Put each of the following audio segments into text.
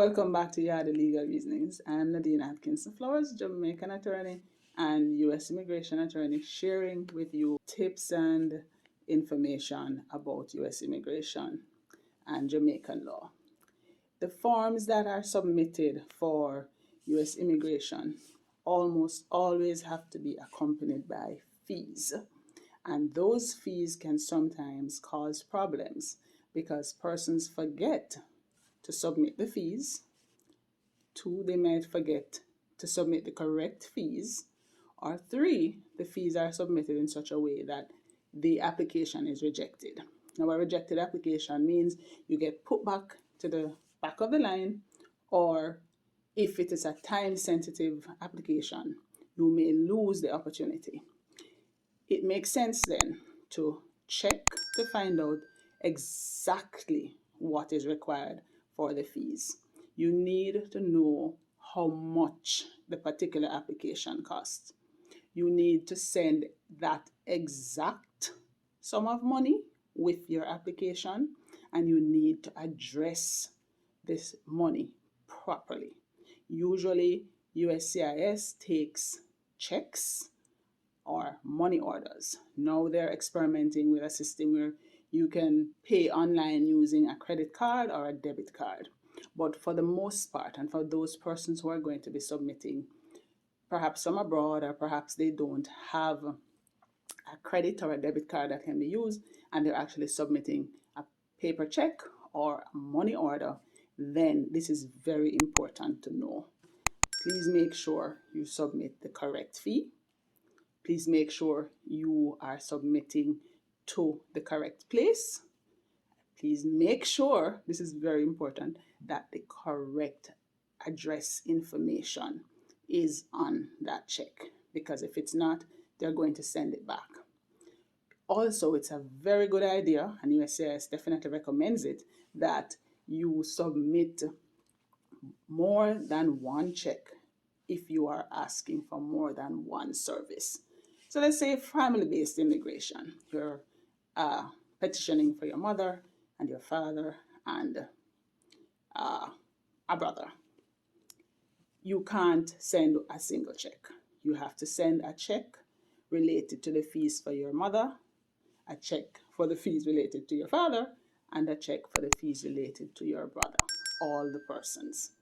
Welcome back to Yard Legal Reasonings. I'm Nadine Atkinson Flowers, Jamaican attorney and U.S. immigration attorney, sharing with you tips and information about U.S. immigration and Jamaican law. The forms that are submitted for U.S. immigration almost always have to be accompanied by fees. And those fees can sometimes cause problems because persons forget to submit the fees. Two, they might forget to submit the correct fees. Or three, the fees are submitted in such a way that the application is rejected. Now, a rejected application means you get put back to the back of the line, or if it is a time-sensitive application, you may lose the opportunity. It makes sense then to check to find out exactly what is required for the fees. You need to know how much the particular application costs. You need to send that exact sum of money with your application, and you need to address this money properly. Usually, USCIS takes checks or money orders. Now they're experimenting with a system where you can pay online using a credit card or a debit card. But for the most part, and for those persons who are going to be submitting, perhaps from abroad, or perhaps they don't have a credit or a debit card that can be used, and they're actually submitting a paper check or a money order, then this is very important to know. Please make sure you submit the correct fee. Please make sure you are submitting to the correct place. Please make sure, this is very important, that the correct address information is on that check, because if it's not, they're going to send it back. Also, it's a very good idea, and USCIS definitely recommends it, that you submit more than one check if you are asking for more than one service. So let's say family-based immigration. You're petitioning for your mother and your father and a brother. You can't send a single check. You have to send a check related to the fees for your mother, a check for the fees related to your father, and a check for the fees related to your brother, all the persons.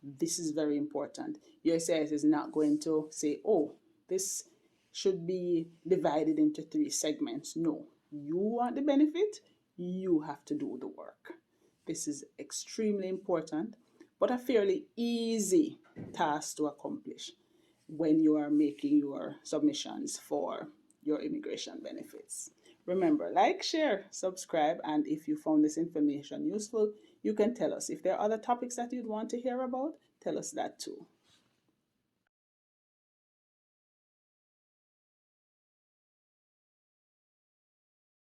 This is very important. USCIS is not going to say, oh, this should be divided into 3 segments. No, you want the benefit, you have to do the work. This is extremely important, but a fairly easy task to accomplish when you are making your submissions for your immigration benefits. Remember, like, share, subscribe, and if you found this information useful, you can tell us. If there are other topics that you'd want to hear about, tell us that too.